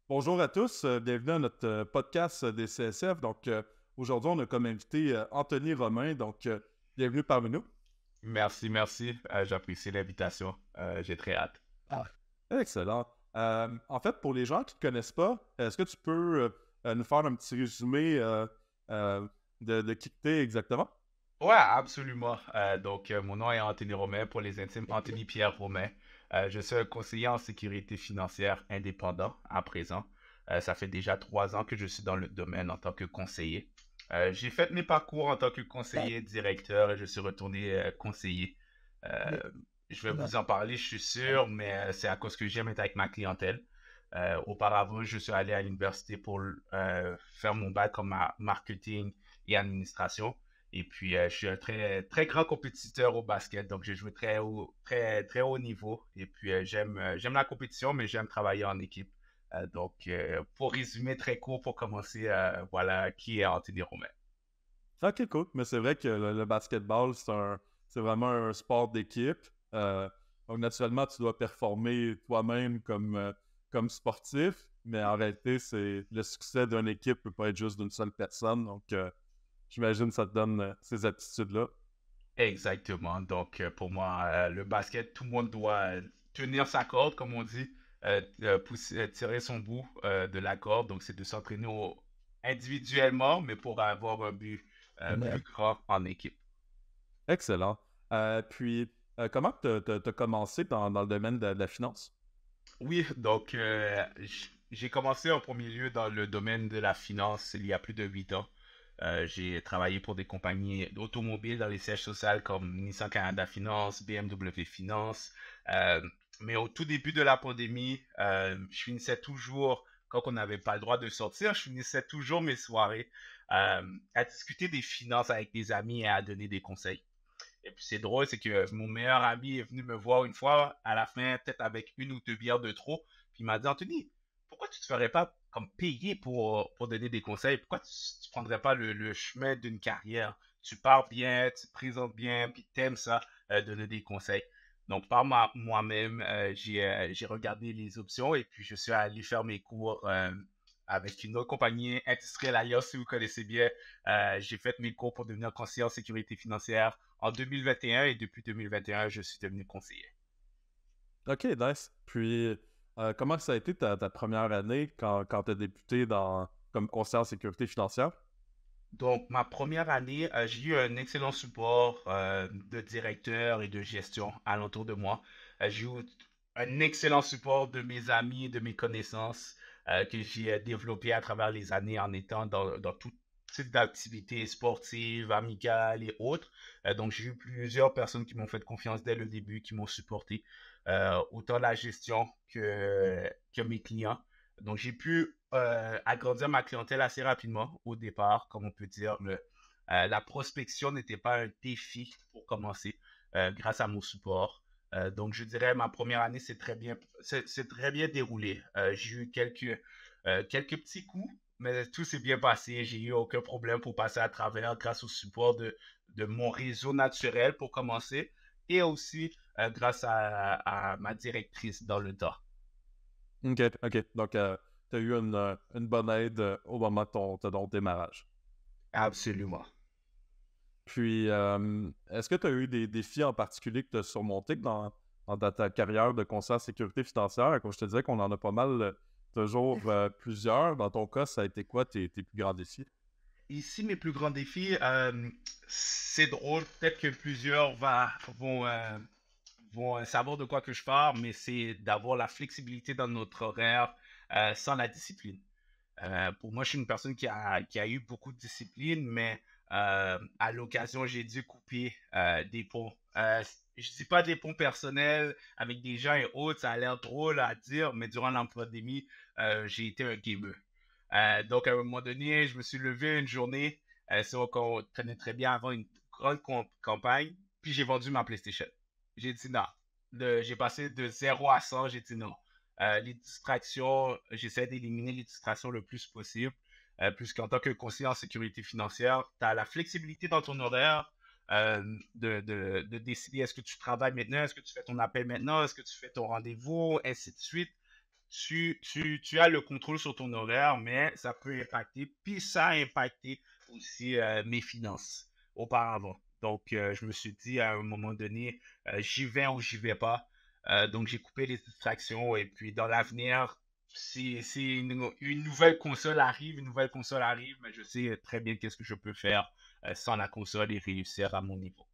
Bonjour à tous, bienvenue à notre podcast des CSF. Aujourd'hui, on a comme invité Anthony Romain. Bienvenue parmi nous. Merci, merci. J'apprécie l'invitation. J'ai très hâte. Ah. Excellent. En fait, pour les gens qui ne te connaissent pas, est-ce que tu peux nous faire un petit résumé euh, de qui tu es exactement? Ouais, absolument. Mon nom est Anthony Romain, pour les intimes, Anthony Pierre Romain. Je suis un conseiller en sécurité financière indépendant à présent. Ça fait déjà 3 ans que je suis dans le domaine en tant que conseiller. J'ai fait mes parcours en tant que conseiller directeur et je suis retourné conseiller. Euh, je vais vous en parler, je suis sûr, mais c'est à cause que j'aime être avec ma clientèle. Auparavant, je suis allé à l'université pour faire mon bac en marketing et administration. Et puis, je suis un très, très grand compétiteur au basket, donc j'ai joué très haut niveau. Et puis, j'aime la compétition, mais j'aime travailler en équipe. Pour résumer très court, pour commencer, voilà qui est Anthony Romain. Ok, cool. Mais c'est vrai que le basketball, c'est vraiment un sport d'équipe. Donc, naturellement, tu dois performer toi-même comme sportif, mais en réalité, le succès d'une équipe peut pas être juste d'une seule personne. J'imagine que ça te donne ces aptitudes-là. Exactement. Pour moi, le basket, tout le monde doit tenir sa corde, comme on dit, tirer son bout de la corde. Donc, c'est de s'entraîner individuellement, mais pour avoir un but plus grand en équipe. Excellent. Comment tu as commencé dans le domaine de la finance? Oui, j'ai commencé en premier lieu dans le domaine de la finance il y a plus de 8 ans. J'ai travaillé pour des compagnies automobiles dans les sièges sociaux comme Nissan Canada Finance, BMW Finance. Euh, mais au tout début de la pandémie, je finissais toujours, quand on n'avait pas le droit de sortir, je finissais toujours mes soirées à discuter des finances avec des amis et à donner des conseils. Et puis c'est drôle, c'est que mon meilleur ami est venu me voir une fois, à la fin, peut-être avec une ou deux bières de trop, puis il m'a dit, Anthony, pourquoi tu te ferais pas comme payer pour donner des conseils? Pourquoi tu prendrais pas le chemin d'une carrière? Tu parles bien, tu te présentes bien, puis t'aimes ça, donner des conseils. Donc, moi-même, j'ai regardé les options et puis je suis allé faire mes cours avec une autre compagnie, Industrielle Alliance, si vous connaissez bien. J'ai fait mes cours pour devenir conseiller en sécurité financière en 2021 et depuis 2021, je suis devenu conseiller. OK, nice. Comment ça a été ta première année quand tu as débuté comme conseiller en sécurité financière? Donc, ma première année, j'ai eu un excellent support de directeur et de gestion alentour de moi. J'ai eu un excellent support de mes amis et de mes connaissances que j'ai développé à travers les années en étant dans tout type d'activités sportives, amicales et autres. Donc, j'ai eu plusieurs personnes qui m'ont fait confiance dès le début, qui m'ont supporté, autant la gestion que mes clients. Donc, j'ai pu agrandir ma clientèle assez rapidement au départ, comme on peut dire. La prospection n'était pas un défi pour commencer grâce à mon support. Donc, je dirais ma première année, c'est très bien déroulé. J'ai eu quelques petits coups, mais tout s'est bien passé. J'ai eu aucun problème pour passer à travers grâce au support de mon réseau naturel pour commencer et aussi grâce à ma directrice dans le temps. OK, OK. Tu as eu une bonne aide au moment de ton démarrage. Absolument. Est-ce que tu as eu des défis en particulier que tu as surmontés dans ta carrière de conseiller en sécurité financière? Comme je te disais qu'on en a pas mal, toujours plusieurs. Dans ton cas, ça a été quoi tes plus grands défis? Ici, mes plus grands défis, c'est drôle, peut-être que plusieurs vont savoir de quoi que je parle, mais c'est d'avoir la flexibilité dans notre horaire sans la discipline. Pour moi, je suis une personne qui a eu beaucoup de discipline, mais à l'occasion, j'ai dû couper des ponts. Je ne dis pas des ponts personnels avec des gens et autres, ça a l'air drôle à dire, mais durant la pandémie, j'ai été un gamer. Donc, à un moment donné, je me suis levé une journée, c'est vrai qu'on connaît très bien avant une grande campagne, puis j'ai vendu ma PlayStation. J'ai dit non. J'ai passé de 0 à 100, j'ai dit non. Les distractions, j'essaie d'éliminer les distractions le plus possible, puisqu'en tant que conseiller en sécurité financière, tu as la flexibilité dans ton horaire de décider est-ce que tu travailles maintenant, est-ce que tu fais ton appel maintenant, est-ce que tu fais ton rendez-vous, ainsi de suite. tu as le contrôle sur ton horaire, mais ça peut impacter, puis ça a impacté aussi mes finances auparavant. Donc, je me suis dit à un moment donné, j'y vais ou j'y vais pas. Donc, j'ai coupé les distractions et puis dans l'avenir, si une nouvelle console arrive, mais je sais très bien qu'est-ce que je peux faire sans la console et réussir à mon niveau.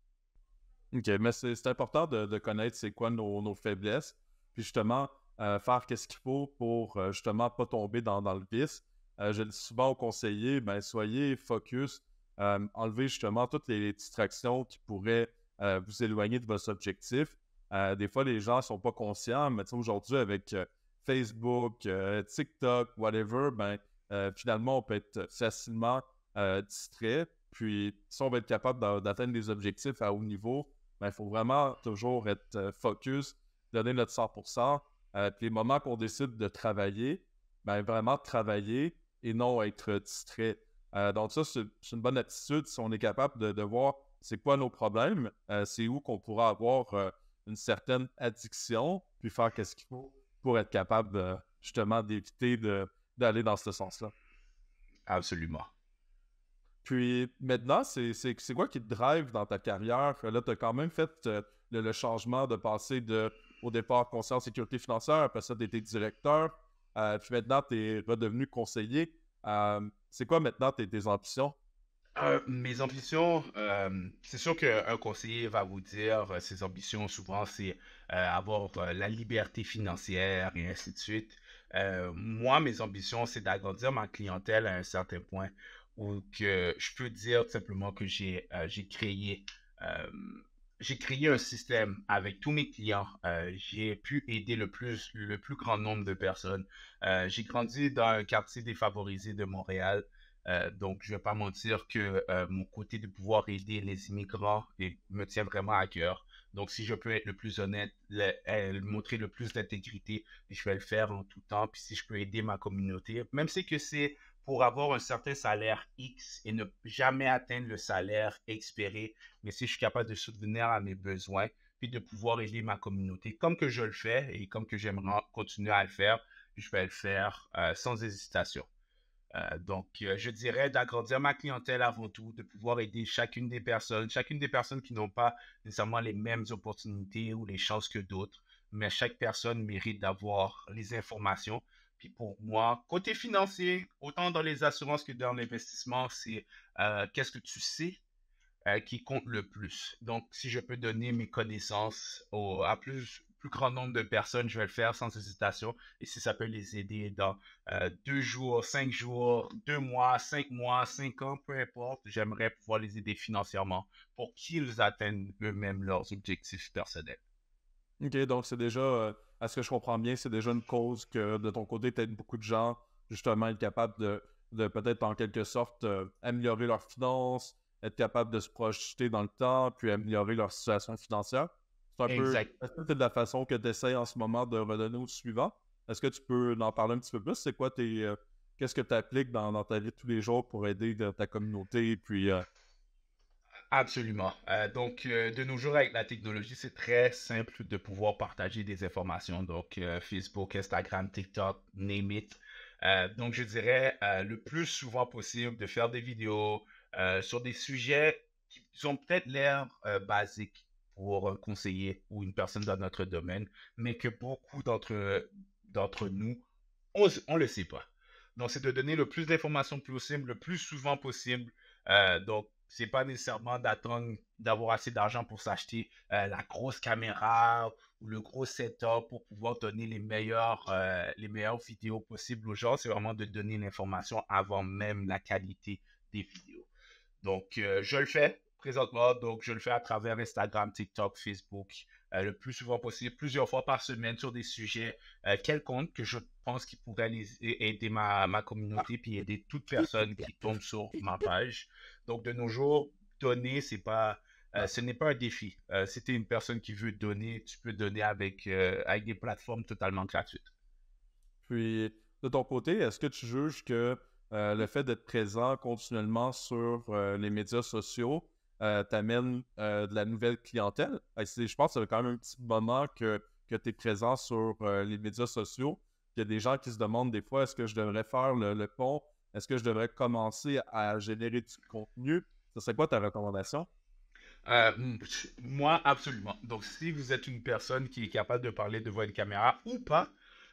OK, mais c'est important de connaître c'est quoi nos faiblesses, puis justement, faire qu'est-ce qu'il faut pour justement pas tomber dans le vice. Je le dis souvent aux conseillers, ben soyez focus, enlevez justement toutes les distractions qui pourraient vous éloigner de vos objectifs. Des fois, les gens sont pas conscients, mais tu sais, aujourd'hui, avec Facebook, TikTok, whatever, ben finalement, on peut être facilement distrait. Puis, si on va être capable d'atteindre des objectifs à haut niveau, ben, il faut vraiment toujours être focus, donner notre 100%. Puis les moments qu'on décide de travailler, ben, vraiment travailler et non être distrait. Donc ça, c'est une bonne attitude si on est capable de voir c'est quoi nos problèmes, c'est où qu'on pourra avoir une certaine addiction, puis faire qu'est-ce qu'il faut pour être capable justement d'éviter d'aller dans ce sens-là. Absolument. Puis maintenant, c'est quoi qui te drive dans ta carrière? Là, tu as quand même fait le changement de passer au départ conseiller en sécurité financière, après ça, tu étais directeur, puis maintenant, tu es redevenu conseiller. C'est quoi maintenant tes ambitions? Mes ambitions, c'est sûr qu'un conseiller va vous dire ses ambitions, souvent, c'est avoir la liberté financière et ainsi de suite. Moi, mes ambitions, c'est d'agrandir ma clientèle à un certain point où que je peux dire simplement que euh, j'ai créé un système avec tous mes clients. J'ai pu aider le plus grand nombre de personnes. J'ai grandi dans un quartier défavorisé de Montréal. Donc, je ne vais pas mentir que mon côté de pouvoir aider les immigrants me tient vraiment à cœur. Donc, si je peux être le plus honnête, montrer le plus d'intégrité, je vais le faire en tout temps. Puis, si je peux aider ma communauté, même si que c'est pour avoir un certain salaire X et ne jamais atteindre le salaire espéré, mais si je suis capable de subvenir à mes besoins, puis de pouvoir aider ma communauté, comme que je le fais et comme que j'aimerais continuer à le faire, je vais le faire sans hésitation. Donc, je dirais d'agrandir ma clientèle avant tout, de pouvoir aider chacune des personnes qui n'ont pas nécessairement les mêmes opportunités ou les chances que d'autres, mais chaque personne mérite d'avoir les informations. Puis pour moi, côté financier, autant dans les assurances que dans l'investissement, c'est qu'est-ce que tu sais qui compte le plus. Donc, si je peux donner mes connaissances à plus grand nombre de personnes, je vais le faire sans hésitation. Et si ça peut les aider dans 2 jours, 5 jours, 2 mois, 5 mois, 5 ans, peu importe, j'aimerais pouvoir les aider financièrement pour qu'ils atteignent eux-mêmes leurs objectifs personnels. OK, donc c'est déjà, à ce que je comprends bien, c'est déjà une cause que de ton côté, t'aides beaucoup de gens justement être capable de peut-être en quelque sorte améliorer leurs finances, être capable de se projeter dans le temps, puis améliorer leur situation financière. C'est un peu, Exact. est-ce que c'est de la façon que tu essaies en ce moment de redonner au suivant? Est-ce que tu peux en parler un petit peu plus? C'est quoi qu'est-ce que tu appliques dans ta vie de tous les jours pour aider ta communauté, puis Absolument. Donc, de nos jours, avec la technologie, c'est très simple de pouvoir partager des informations. Donc, Facebook, Instagram, TikTok, name it. Donc, je dirais le plus souvent possible de faire des vidéos sur des sujets qui ont peut-être l'air basiques pour un conseiller ou une personne dans notre domaine, mais que beaucoup d'entre nous, on le sait pas. Donc, c'est de donner le plus d'informations possible, le plus souvent possible. Donc, c'est pas nécessairement d'attendre d'avoir assez d'argent pour s'acheter la grosse caméra ou le gros setup pour pouvoir donner les meilleures vidéos possibles aux gens. C'est vraiment de donner l'information avant même la qualité des vidéos. Donc, je le fais présentement. Donc, je le fais à travers Instagram, TikTok, Facebook, le plus souvent possible, plusieurs fois par semaine sur des sujets quelconques que je pense qui pourraient aider ma communauté puis aider toute personne qui tombe sur ma page. Donc, de nos jours, donner, ce n'est pas un défi. Si tu es une personne qui veut donner, tu peux donner avec des plateformes totalement gratuites. puis, de ton côté, est-ce que tu juges que le fait d'être présent continuellement sur les médias sociaux t'amène de la nouvelle clientèle? Je pense que ça fait quand même un petit moment que tu es présent sur les médias sociaux. il y a des gens qui se demandent des fois, est-ce que je devrais faire le pont? Est-ce que je devrais commencer à générer du contenu? Ce serait quoi ta recommandation? Moi, absolument. Donc, si vous êtes une personne qui est capable de parler devant une caméra ou pas,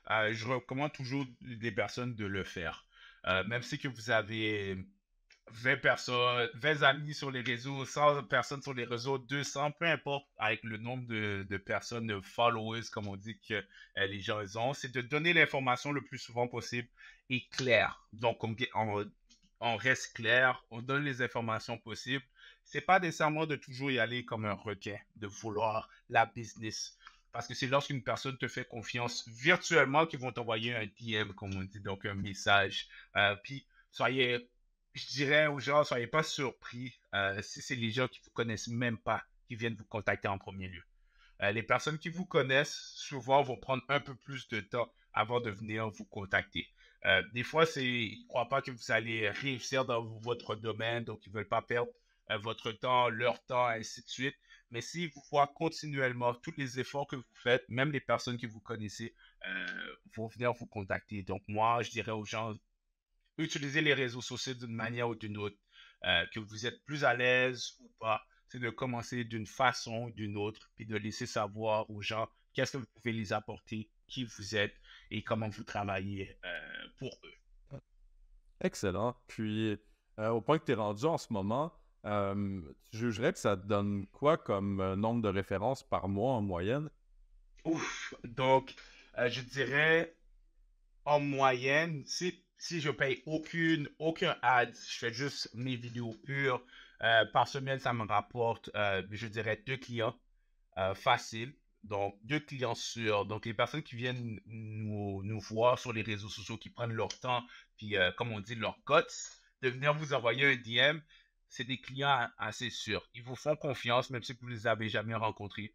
je recommande toujours des personnes de le faire. Même si que vous avez 20 personnes, 20 amis sur les réseaux, 100 personnes sur les réseaux, 200, peu importe, avec le nombre de personnes, de followers, comme on dit que les gens ont, c'est de donner l'information le plus souvent possible et clair. Donc, on reste clair, on donne les informations possibles. C'est pas nécessairement de toujours y aller comme un requin, de vouloir la business. Parce que c'est lorsqu'une personne te fait confiance virtuellement qu'ils vont t'envoyer un DM, comme on dit, donc un message. Puis, soyez je dirais aux gens, soyez pas surpris si c'est les gens qui vous connaissent même pas qui viennent vous contacter en premier lieu. Les personnes qui vous connaissent souvent vont prendre un peu plus de temps avant de venir vous contacter. Des fois, ils ne croient pas que vous allez réussir dans votre domaine, donc ils ne veulent pas perdre votre temps, leur temps, ainsi de suite. Mais s'ils vous voient continuellement, tous les efforts que vous faites, même les personnes que vous connaissez, vont venir vous contacter. Donc moi, je dirais aux gens, utilisez les réseaux sociaux d'une manière ou d'une autre, que vous êtes plus à l'aise ou pas, c'est de commencer d'une façon ou d'une autre, puis de laisser savoir aux gens qu'est-ce que vous pouvez les apporter, qui vous êtes et comment vous travaillez pour eux. Excellent. Puis, au point que tu es rendu en ce moment, tu jugerais que ça te donne quoi comme nombre de références par mois en moyenne? Ouf, donc je dirais en moyenne, si je paye aucun ad, je fais juste mes vidéos pures, par semaine, ça me rapporte, je dirais, 2 clients faciles. Donc, 2 clients sûrs. Donc, les personnes qui viennent nous voir sur les réseaux sociaux, qui prennent leur temps, puis, comme on dit, leur guts, de venir vous envoyer un DM, c'est des clients assez sûrs. Ils vous font confiance, même si vous ne les avez jamais rencontrés.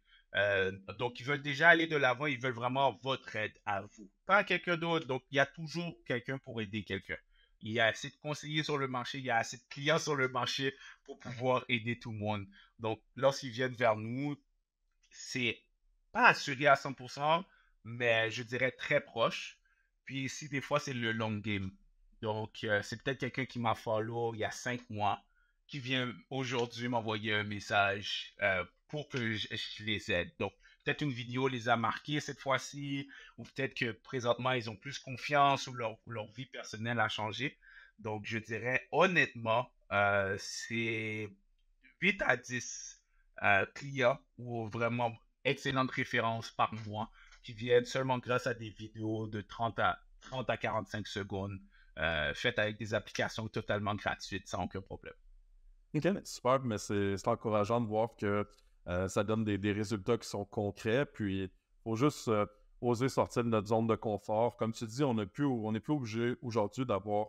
Donc, ils veulent déjà aller de l'avant, ils veulent vraiment votre aide à vous, pas à quelqu'un d'autre. Donc, il y a toujours quelqu'un pour aider quelqu'un. Il y a assez de conseillers sur le marché, il y a assez de clients sur le marché pour pouvoir aider tout le monde. Donc, lorsqu'ils viennent vers nous, c'est pas assuré à 100%, mais je dirais très proche. Puis ici, des fois, c'est le long game. Donc, c'est peut-être quelqu'un qui m'a follow il y a 5 mois, qui vient aujourd'hui m'envoyer un message pour que je les aide. Donc, peut-être une vidéo les a marqués cette fois-ci, ou peut-être que présentement, ils ont plus confiance ou leur vie personnelle a changé. Donc, je dirais honnêtement, c'est 8 à 10 clients ou vraiment excellentes références par mois qui viennent seulement grâce à des vidéos de 30 à 45 secondes faites avec des applications totalement gratuites sans aucun problème. Ok, super, mais c'est encourageant de voir que ça donne des résultats qui sont concrets. Puis, il faut juste oser sortir de notre zone de confort. Comme tu dis, on n'est plus obligé aujourd'hui d'avoir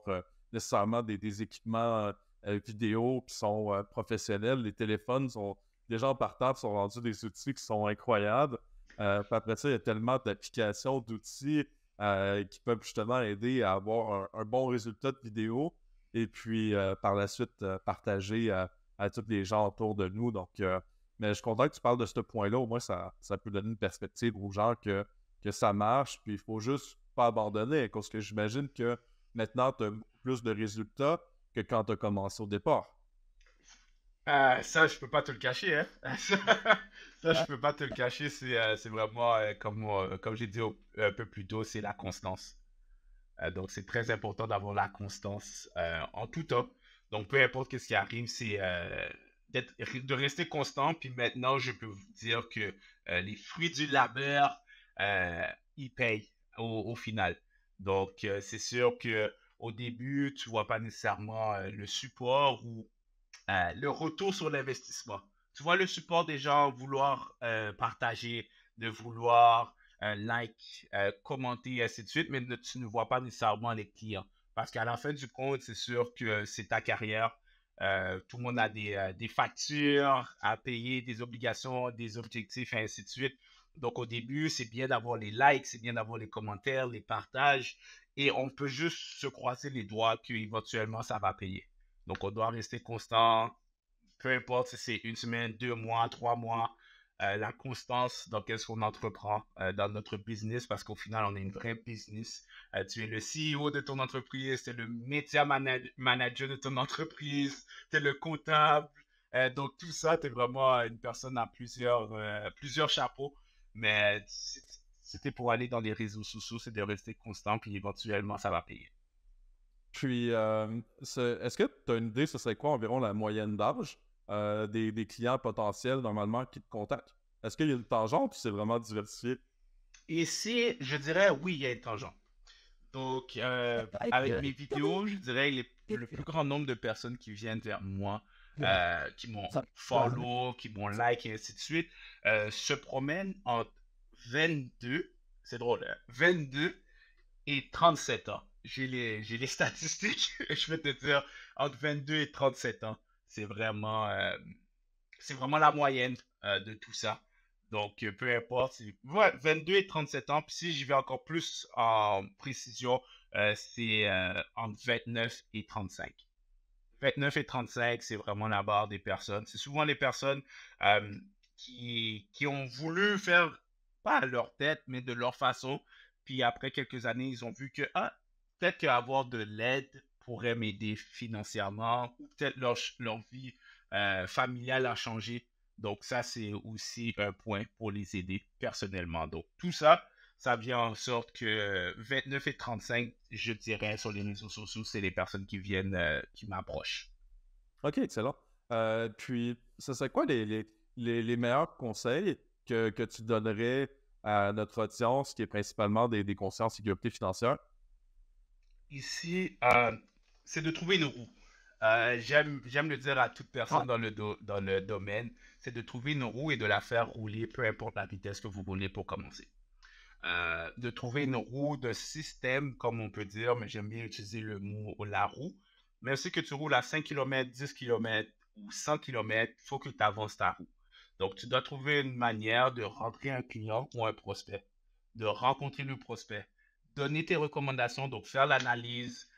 nécessairement des équipements vidéo qui sont professionnels. Les téléphones sont déjà en partant, sont rendus des outils qui sont incroyables. Puis après ça, il y a tellement d'applications, d'outils qui peuvent justement aider à avoir un bon résultat de vidéo et puis par la suite partager à tous les gens autour de nous. Donc, mais je suis content que tu parles de ce point-là. Au moins, ça peut donner une perspective aux gens que ça marche. Puis il faut juste pas abandonner. Parce que j'imagine que maintenant, tu as plus de résultats que quand tu as commencé au départ. Ça, je peux pas te le cacher, hein. Ça, je peux pas te le cacher. C'est vraiment, comme j'ai dit un peu plus tôt, c'est la constance. Donc, c'est très important d'avoir la constance en tout temps. Donc, peu importe ce qui arrive, c'est de rester constant. Puis maintenant, je peux vous dire que les fruits du labeur, ils payent au final. Donc, c'est sûr que au début, tu vois pas nécessairement le support ou le retour sur l'investissement. Tu vois le support des gens, vouloir partager, de vouloir like, commenter, et ainsi de suite, mais tu ne vois pas nécessairement les clients. Parce qu'à la fin du compte, c'est sûr que c'est ta carrière. Tout le monde a des factures à payer, des obligations, des objectifs, et ainsi de suite. Donc, au début, c'est bien d'avoir les likes, c'est bien d'avoir les commentaires, les partages, et on peut juste se croiser les doigts qu'éventuellement, ça va payer. Donc, on doit rester constant, peu importe si c'est une semaine, 2 mois, 3 mois. la constance dans qu'est-ce qu'on entreprend dans notre business, parce qu'au final, on est une vraie business. Tu es le CEO de ton entreprise, tu es le média manager de ton entreprise, tu es le comptable. Donc, tout ça, tu es vraiment une personne à plusieurs chapeaux. Mais c'était pour aller dans les réseaux sociaux, c'est de rester constant, puis éventuellement, ça va payer. Puis, est-ce que tu as une idée, ce serait quoi environ la moyenne d'âge des clients potentiels normalement qui te contactent? Est-ce qu'il y a une tangente ou c'est vraiment diversifié? Ici, je dirais oui, il y a une tangente. Donc, avec mes vidéos, je dirais le plus grand nombre de personnes qui viennent vers moi, qui m'ont follow, qui m'ont like et ainsi de suite, se promènent entre 22, c'est drôle, 22 et 37 ans. J'ai les statistiques, je vais te dire, entre 22 et 37 ans. C'est vraiment, euh, c'est vraiment la moyenne de tout ça. Donc, peu importe, ouais, 22 et 37 ans. Puis si j'y vais encore plus en précision, c'est entre 29 et 35. 29 et 35, c'est vraiment la barre des personnes. C'est souvent les personnes euh, qui ont voulu faire, pas à leur tête, mais de leur façon. Puis après quelques années, ils ont vu que, ah, peut-être qu'avoir de l'aide pourrait m'aider financièrement, ou peut-être leur vie familiale a changé. Donc ça, c'est aussi un point pour les aider personnellement. Donc tout ça, ça vient en sorte que 29 et 35, je dirais, sur les réseaux sociaux, c'est les personnes qui viennent, qui m'approchent. OK, excellent. Puis, ce serait quoi les meilleurs conseils que tu donnerais à notre audience, qui est principalement des conseillers en sécurité financière? Ici, c'est de trouver une roue. J'aime le dire à toute personne dans le domaine, c'est de trouver une roue et de la faire rouler, peu importe la vitesse que vous voulez pour commencer. De trouver une roue de système, comme on peut dire, mais j'aime bien utiliser le mot la roue. Mais aussi que tu roules à 5 km, 10 km ou 100 km, il faut que tu avances ta roue. Donc, tu dois trouver une manière de rentrer un client ou un prospect, de rencontrer le prospect, donner tes recommandations, donc faire l'analyse,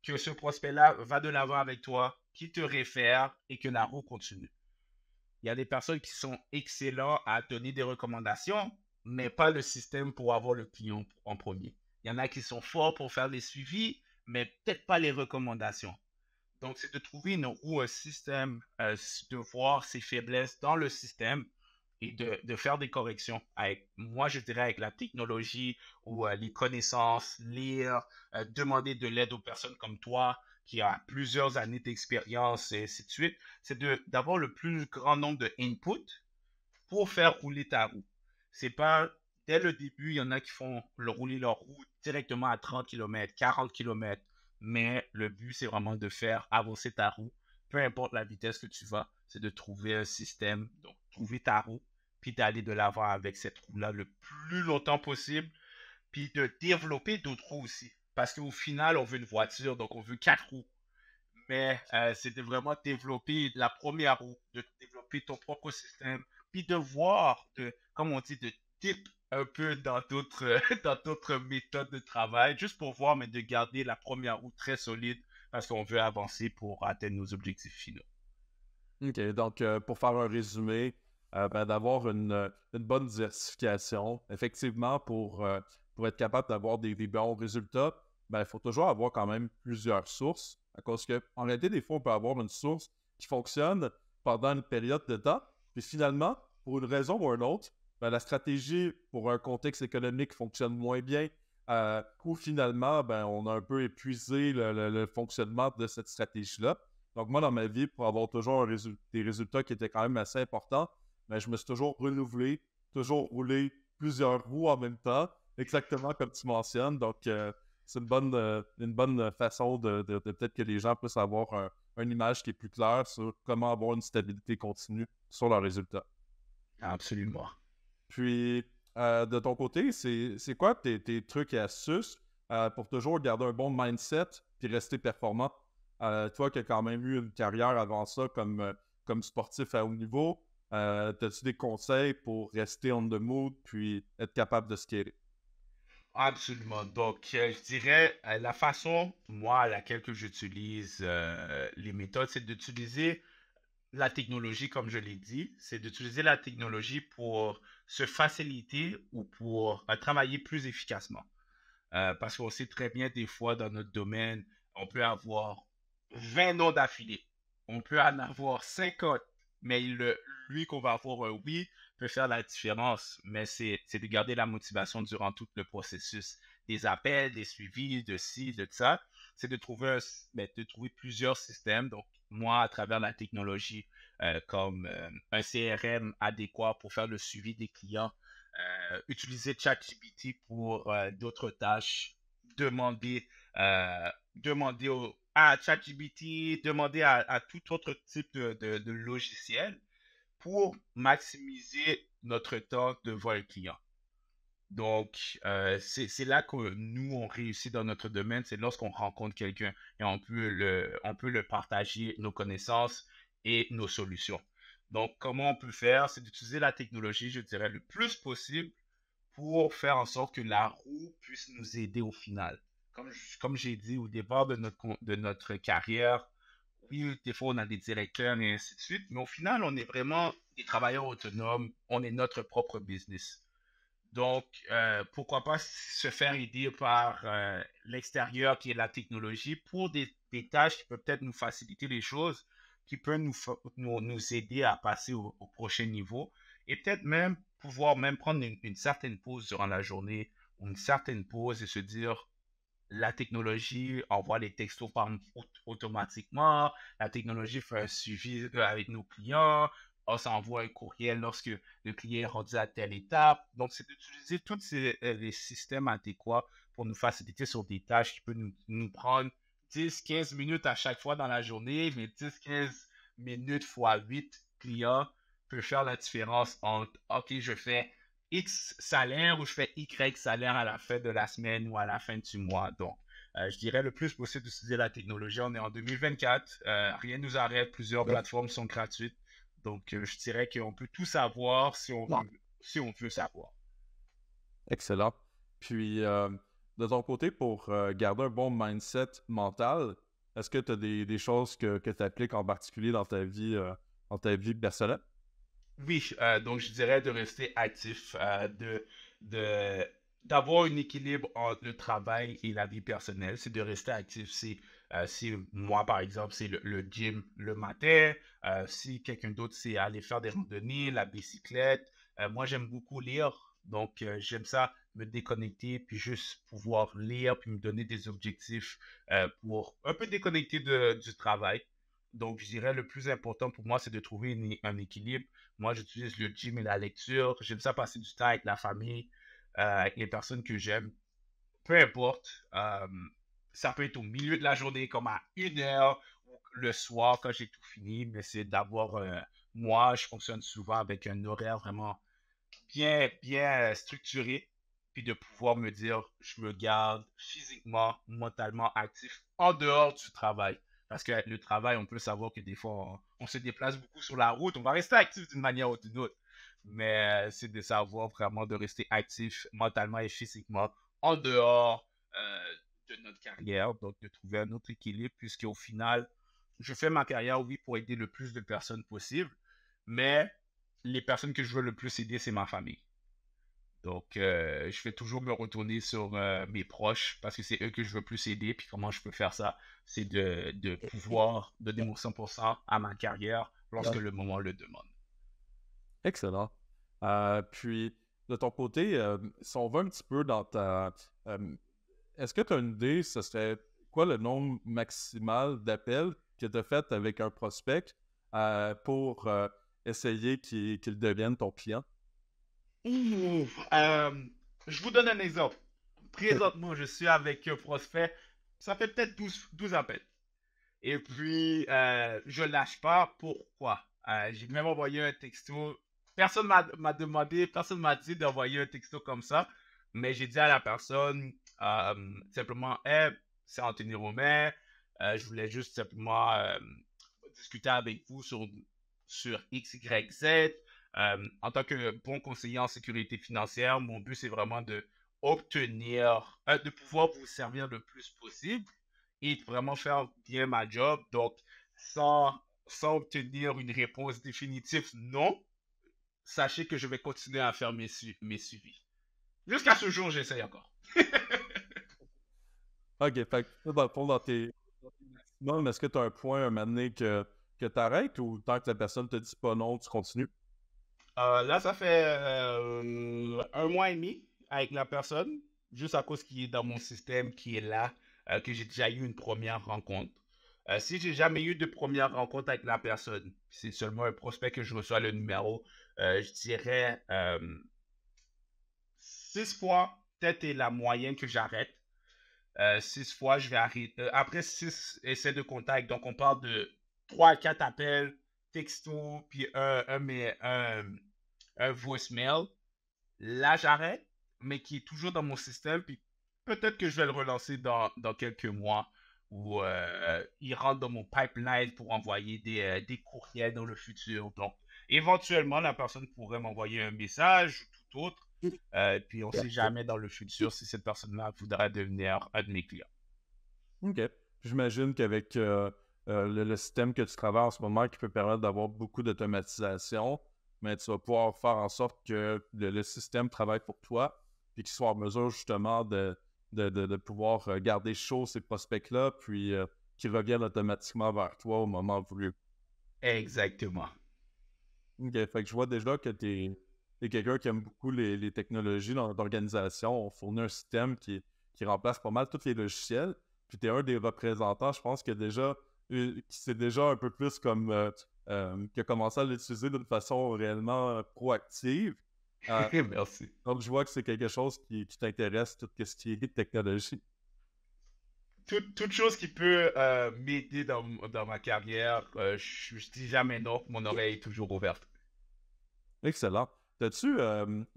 que ce prospect-là va de l'avant avec toi, qui te réfère et que la roue continue. Il y a des personnes qui sont excellents à donner des recommandations, mais pas le système pour avoir le client en premier. Il y en a qui sont forts pour faire les suivis, mais peut-être pas les recommandations. Donc, c'est de trouver une roue, un système, de voir ses faiblesses dans le système et de faire des corrections avec, moi, je dirais, avec la technologie ou les connaissances, lire, demander de l'aide aux personnes comme toi qui a plusieurs années d'expérience et ainsi de suite. C'est d'avoir le plus grand nombre de inputs pour faire rouler ta roue. C'est pas, dès le début, il y en a qui font rouler leur roue directement à 30 km, 40 km, mais le but, c'est vraiment de faire avancer ta roue. Peu importe la vitesse que tu vas, c'est de trouver un système, donc trouver ta roue, puis d'aller de l'avant avec cette roue-là le plus longtemps possible, puis de développer d'autres roues aussi. Parce qu'au final, on veut une voiture, donc on veut 4 roues. Mais c'était vraiment développer la première roue, de développer ton propre système, puis de voir, comme on dit, de dip un peu dans d'autres dans d'autres méthodes de travail, juste pour voir, mais de garder la première roue très solide parce qu'on veut avancer pour atteindre nos objectifs finaux. OK, donc pour faire un résumé, d'avoir une bonne diversification. Effectivement, pour être capable d'avoir des bons résultats, il faut toujours avoir quand même plusieurs sources. À cause que, en réalité, des fois, on peut avoir une source qui fonctionne pendant une période de temps, puis finalement, pour une raison ou une autre, la stratégie pour un contexte économique fonctionne moins bien, ou finalement, on a un peu épuisé le fonctionnement de cette stratégie-là. Donc, moi, dans ma vie, pour avoir toujours des résultats qui étaient quand même assez importants, je me suis toujours renouvelé, toujours roulé plusieurs roues en même temps, exactement comme tu mentionnes. Donc, c'est une bonne façon de peut-être que les gens puissent avoir une image qui est plus claire sur comment avoir une stabilité continue sur leurs résultats. Absolument. Puis, de ton côté, c'est quoi tes trucs et astuces pour toujours garder un bon mindset puis rester performant? Toi qui as quand même eu une carrière avant ça comme sportif à haut niveau, as-tu des conseils pour rester on the mood puis être capable de skater? Absolument. Donc, je dirais, la façon, moi, à laquelle que j'utilise les méthodes, c'est d'utiliser la technologie, comme je l'ai dit, c'est d'utiliser la technologie pour se faciliter ou pour travailler plus efficacement. Parce qu'on sait très bien, des fois, dans notre domaine, on peut avoir 20 noms d'affilée. On peut en avoir 50, mais lui qu'on va avoir un oui peut faire la différence. Mais c'est de garder la motivation durant tout le processus. Des appels, des suivis, de ci, de ça. C'est de trouver plusieurs systèmes. Donc, moi, à travers la technologie, comme un CRM adéquat pour faire le suivi des clients, utiliser ChatGPT pour d'autres tâches, demander, demander à ChatGPT, demander à tout autre type de logiciel pour maximiser notre temps devant le client. Donc, c'est là que nous, on réussit dans notre domaine, c'est lorsqu'on rencontre quelqu'un et on peut le partager, nos connaissances et nos solutions. Donc, comment on peut faire, c'est d'utiliser la technologie, je dirais, le plus possible pour faire en sorte que la roue puisse nous aider au final. Comme j'ai dit au départ de notre carrière, oui, des fois on a des directeurs et ainsi de suite, mais au final, on est vraiment des travailleurs autonomes, on est notre propre business. Donc, pourquoi pas se faire aider par l'extérieur qui est la technologie pour des tâches qui peuvent peut-être nous faciliter les choses, qui peuvent nous aider à passer au prochain niveau et peut-être même pouvoir même prendre une certaine pause durant la journée ou une certaine pause et se dire, la technologie envoie les textos automatiquement, la technologie fait un suivi avec nos clients, on s'envoie un courriel lorsque le client est rendu à telle étape. Donc, c'est d'utiliser tous les systèmes adéquats pour nous faciliter sur des tâches qui peuvent nous prendre 10-15 minutes à chaque fois dans la journée, mais 10-15 minutes fois 8 clients peut faire la différence entre, OK, je fais X salaire ou je fais Y salaire à la fin de la semaine ou à la fin du mois. Donc, je dirais le plus possible d'utiliser la technologie. On est en 2024. Rien ne nous arrête. Plusieurs plateformes sont gratuites. Donc, je dirais qu'on peut tout savoir si on veut savoir. Excellent. Puis, de ton côté, pour garder un bon mindset mental, est-ce que tu as des choses que tu appliques en particulier dans ta vie personnelle? Oui, donc je dirais de rester actif, de, d'avoir un équilibre entre le travail et la vie personnelle. C'est de rester actif. Si moi, par exemple, c'est le gym le matin, si quelqu'un d'autre, c'est aller faire des randonnées, la bicyclette. Moi, j'aime beaucoup lire. Donc, j'aime ça, me déconnecter, puis juste pouvoir lire, puis me donner des objectifs pour un peu déconnecter du travail. Donc, je dirais le plus important pour moi, c'est de trouver un équilibre. Moi, j'utilise le gym et la lecture. J'aime ça passer du temps avec la famille, avec les personnes que j'aime. Peu importe. Ça peut être au milieu de la journée, comme à 1 heure, ou le soir quand j'ai tout fini. Mais c'est d'avoir, moi, je fonctionne souvent avec un horaire vraiment bien structuré. Puis de pouvoir me dire, je me garde physiquement, mentalement actif en dehors du travail. Parce qu'avec le travail, on peut savoir que des fois, on se déplace beaucoup sur la route. On va rester actif d'une manière ou d'une autre. Mais c'est de savoir vraiment de rester actif mentalement et physiquement en dehors de notre carrière. Donc, de trouver un autre équilibre, puisqu'au final, je fais ma carrière, oui, pour aider le plus de personnes possible. Mais les personnes que je veux le plus aider, c'est ma famille. Donc, je vais toujours me retourner sur mes proches parce que c'est eux que je veux plus aider. Puis comment je peux faire ça? C'est de pouvoir donner mon 100% à ma carrière lorsque le moment le demande. Excellent. Puis, de ton côté, si on va un petit peu dans euh, est-ce que tu as une idée, ce serait quoi le nombre maximal d'appels que tu as fait avec un prospect pour essayer qu'il devienne ton client? Ouh, je vous donne un exemple. Présentement, je suis avec un prospect. Ça fait peut-être 12 appels. Et puis, je lâche pas. Pourquoi? J'ai même envoyé un texto. Personne m'a demandé, personne m'a dit d'envoyer un texto comme ça. Mais j'ai dit à la personne simplement, hey, c'est Anthony Romain. Je voulais juste simplement discuter avec vous sur X, Y, Z. En tant que bon conseiller en sécurité financière, mon but, c'est vraiment de pouvoir vous servir le plus possible et vraiment faire bien ma job. Donc, sans, sans obtenir une réponse définitive non, sachez que je vais continuer à faire mes suivis. Jusqu'à ce jour, j'essaye encore. Ok, fait que dans le fond, dans tes maximums, est-ce que tu as un point, un moment donné, que tu arrêtes ou tant que la personne te dit pas non, tu continues? Là, ça fait 1 mois et demi avec la personne, juste à cause qu'il est dans mon système, qui est là, que j'ai déjà eu une première rencontre. Si j'ai jamais eu de première rencontre avec la personne, c'est seulement un prospect que je reçois le numéro, je dirais 6 fois, peut-être est la moyenne que j'arrête. 6 fois, je vais arrêter. Après 6 essais de contact, donc on parle de 3 à 4 appels, texto, puis un voicemail. Là, j'arrête, mais qui est toujours dans mon système, puis peut-être que je vais le relancer dans quelques mois, ou il rentre dans mon pipeline pour envoyer des courriels dans le futur. Donc, éventuellement, la personne pourrait m'envoyer un message ou tout autre. Puis on ne sait jamais dans le futur si cette personne-là voudra devenir un de mes clients. OK. J'imagine qu'avec le système que tu travailles en ce moment qui peut permettre d'avoir beaucoup d'automatisation, mais tu vas pouvoir faire en sorte que le système travaille pour toi puis qu'il soit en mesure justement de pouvoir garder chaud ces prospects-là puis qu'ils reviennent automatiquement vers toi au moment voulu. Exactement. OK. Fait que je vois déjà que tu es quelqu'un qui aime beaucoup les technologies dans l'organisation. On fournit un système qui remplace pas mal tous les logiciels. Puis tu es un des représentants, je pense, qui c'est déjà un peu plus comme qui a commencé à l'utiliser d'une façon réellement proactive. Euh, Merci. donc je vois que c'est quelque chose qui t'intéresse, tout ce qui est technologie. Toute chose qui peut m'aider dans ma carrière, je dis jamais non, mon oreille est toujours ouverte. Excellent. As-tu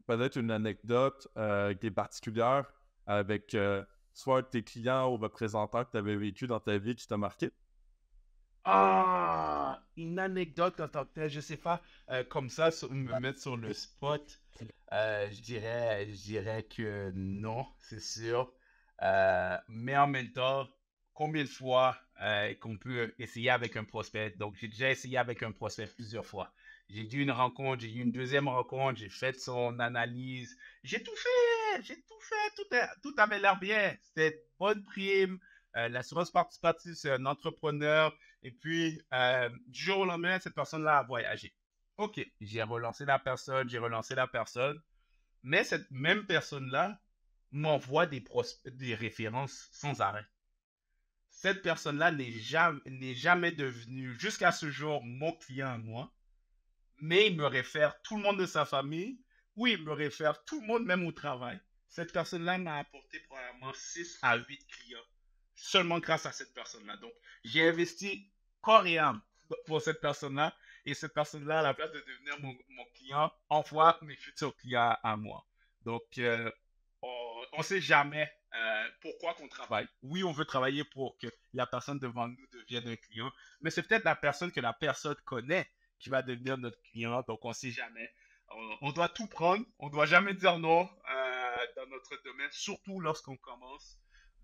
peut-être une anecdote qui est particulière avec soit un de tes clients ou représentants que tu avais vécu dans ta vie qui t'a marqué? Ah, une anecdote en tant que telle, je sais pas, comme ça, me mettre sur le spot, je dirais que non, c'est sûr. Mais en même temps, combien de fois qu'on peut essayer avec un prospect? Donc, j'ai déjà essayé avec un prospect plusieurs fois. J'ai eu une rencontre, j'ai eu une deuxième rencontre, j'ai fait son analyse, j'ai tout fait, tout avait l'air bien. C'était bonne prime, l'assurance participative, c'est un entrepreneur. Et puis, du jour au lendemain, cette personne-là a voyagé. OK, j'ai relancé la personne, mais cette même personne-là m'envoie des références sans arrêt. Cette personne-là n'est jamais devenue, jusqu'à ce jour, mon client à moi, mais il me réfère tout le monde de sa famille, ou il me réfère tout le monde même au travail. Cette personne-là m'a apporté probablement 6 à 8 clients, seulement grâce à cette personne-là. Donc, j'ai investi corps et âme pour cette personne-là, et cette personne-là, à la place de devenir mon client, envoie mes futurs clients à moi. Donc, on ne sait jamais pourquoi qu'on travaille. Oui, on veut travailler pour que la personne devant nous devienne un client, mais c'est peut-être la personne que la personne connaît qui va devenir notre client. Donc, on ne sait jamais. On doit tout prendre. On ne doit jamais dire non dans notre domaine, surtout lorsqu'on commence.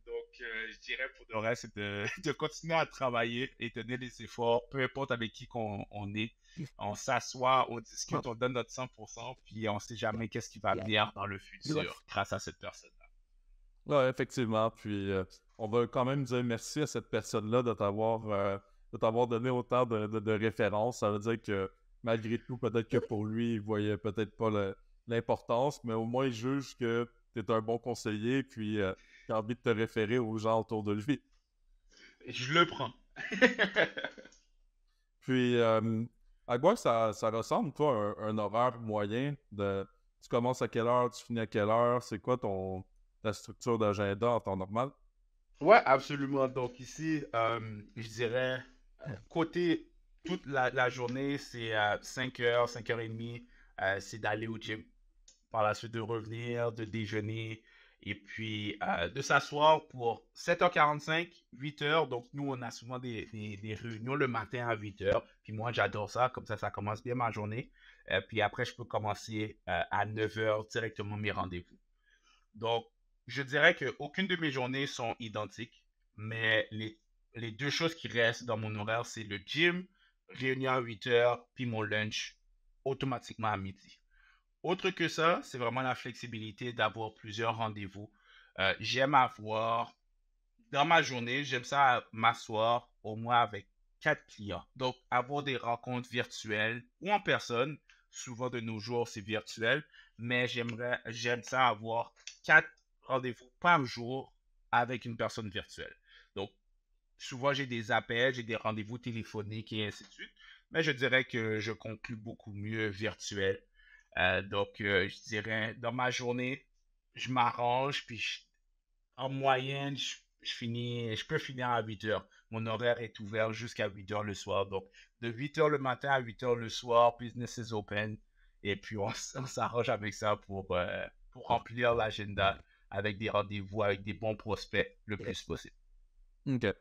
Donc, je dirais pour le reste, c'est de continuer à travailler et donner des efforts, peu importe avec qui on est. On s'assoit, on discute, on donne notre 100%, puis on ne sait jamais qu'est-ce qui va venir dans le futur grâce à cette personne-là. Oui, effectivement. Puis on va quand même dire merci à cette personne-là de t'avoir donné autant de références. Ça veut dire que malgré tout, peut-être que pour lui, il voyait peut-être pas l'importance, mais au moins il juge que tu es un bon conseiller, puis il a envie de te référer aux gens autour de lui. Je le prends. Puis à quoi ça ressemble, toi, un horaire moyen tu commences à quelle heure, tu finis à quelle heure, c'est quoi ta structure d'agenda en temps normal? Ouais, absolument. Donc ici, je dirais, côté toute la journée, c'est 5 heures, 5h30, c'est d'aller au gym. Par la suite de revenir, de déjeuner, et puis de s'asseoir pour 7h45, 8h. Donc nous, on a souvent des réunions le matin à 8h. Puis moi, j'adore ça, comme ça commence bien ma journée. Puis après, je peux commencer à 9h directement mes rendez-vous. Donc, je dirais qu'aucune de mes journées sont identiques, mais les deux choses qui restent dans mon horaire, c'est le gym, réunion à 8 heures, puis mon lunch automatiquement à midi. Autre que ça, c'est vraiment la flexibilité d'avoir plusieurs rendez-vous. J'aime avoir, dans ma journée, j'aime ça m'asseoir au moins avec 4 clients. Donc, avoir des rencontres virtuelles ou en personne. Souvent de nos jours, c'est virtuel, mais j'aime ça avoir 4 rendez-vous par jour avec une personne virtuelle. Donc, souvent, j'ai des appels, j'ai des rendez-vous téléphoniques et ainsi de suite. Mais je dirais que je conclue beaucoup mieux virtuel. Donc, je dirais, dans ma journée, je m'arrange, puis en moyenne, je peux finir à 8 heures. Mon horaire est ouvert jusqu'à 8 heures le soir. Donc, de 8 heures le matin à 8 heures le soir, business is open. Et puis, on s'arrange avec ça pour remplir l'agenda avec des rendez-vous, avec des bons prospects le plus possible. OK. Fait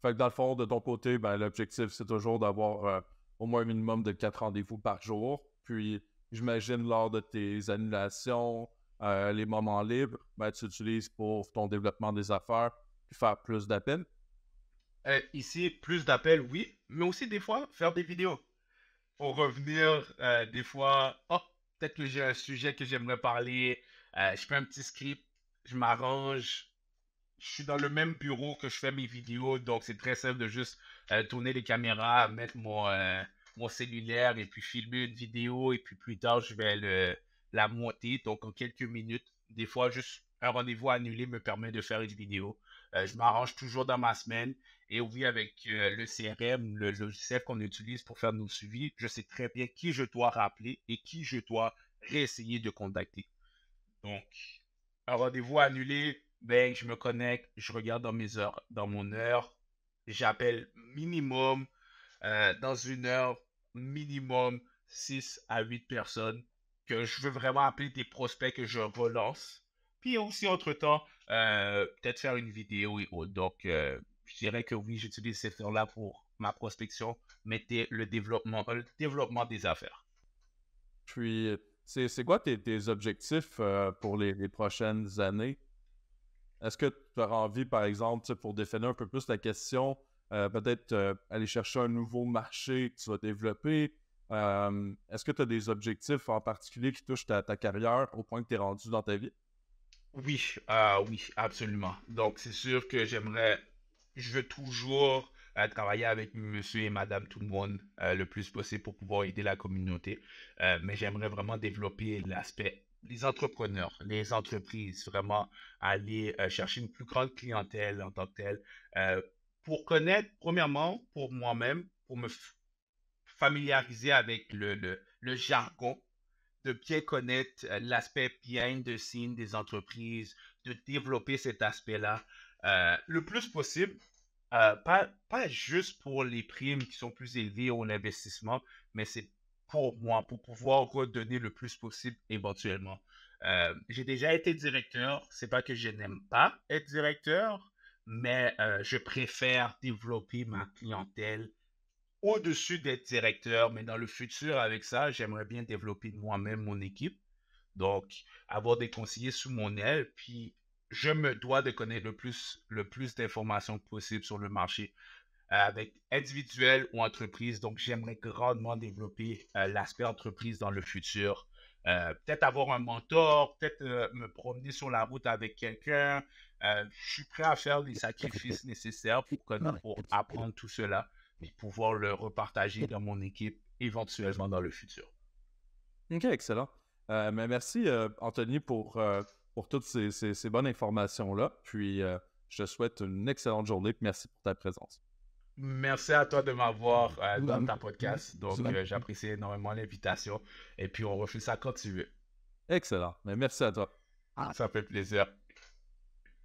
que dans le fond, de ton côté, ben, l'objectif, c'est toujours d'avoir au moins un minimum de 4 rendez-vous par jour. Puis, j'imagine, lors de tes annulations, les moments libres, ben, tu utilises pour ton développement des affaires, puis faire plus d'appels. Ici, plus d'appels, oui, mais aussi des fois, faire des vidéos. Pour revenir, des fois, oh, peut-être que j'ai un sujet que j'aimerais parler. Je fais un petit script, je m'arrange. Je suis dans le même bureau que je fais mes vidéos, donc c'est très simple de juste tourner les caméras, mettre mon cellulaire et puis filmer une vidéo et puis plus tard je vais la monter. Donc en quelques minutes, des fois juste un rendez-vous annulé me permet de faire une vidéo. Je m'arrange toujours dans ma semaine et oui, avec le CRM, le logiciel qu'on utilise pour faire nos suivis, je sais très bien qui je dois rappeler et qui je dois réessayer de contacter. Donc, un rendez-vous annulé, ben, je me connecte, je regarde dans mes heures, dans mon heure, j'appelle minimum, dans une heure, minimum 6 à 8 personnes que je veux vraiment appeler des prospects que je relance. Puis aussi, entre-temps, peut-être faire une vidéo et autres. Donc, je dirais que oui, j'utilise cette heure-là pour ma prospection, mais le développement des affaires. Puis, c'est quoi tes objectifs pour les prochaines années? Est-ce que tu auras envie, par exemple, tu sais, pour définir un peu plus la question, peut-être aller chercher un nouveau marché que tu vas développer? Est-ce que tu as des objectifs en particulier qui touchent ta carrière au point que tu es rendu dans ta vie? Oui, oui, absolument. Donc, c'est sûr que je veux toujours travailler avec monsieur et madame tout le monde le plus possible pour pouvoir aider la communauté. Mais j'aimerais vraiment développer l'aspect, les entrepreneurs, les entreprises, vraiment aller chercher une plus grande clientèle en tant que telle. euh, pour connaître, premièrement, pour moi-même, pour me familiariser avec le jargon de bien connaître l'aspect behind the scene des entreprises, de développer cet aspect-là le plus possible. Pas juste pour les primes qui sont plus élevées au investissement, mais c'est pour moi, pour pouvoir redonner le plus possible éventuellement. J'ai déjà été directeur. C'est pas que je n'aime pas être directeur, mais je préfère développer ma clientèle au-dessus d'être directeur, mais dans le futur, avec ça, j'aimerais bien développer moi-même mon équipe. Donc, avoir des conseillers sous mon aile, puis je me dois de connaître le plus d'informations possible sur le marché, avec individuel ou entreprise. Donc, j'aimerais grandement développer l'aspect entreprise dans le futur. Peut-être avoir un mentor, peut-être me promener sur la route avec quelqu'un. Je suis prêt à faire les sacrifices nécessaires pour apprendre tout cela et pouvoir le repartager dans mon équipe éventuellement dans le futur. OK, excellent. Mais merci, Anthony, pour toutes ces bonnes informations-là. Puis, je te souhaite une excellente journée. Puis merci pour ta présence. Merci à toi de m'avoir dans ta podcast. Donc, j'apprécie énormément l'invitation. Et puis, on refait ça quand tu veux. Excellent. Mais merci à toi. Ça fait plaisir.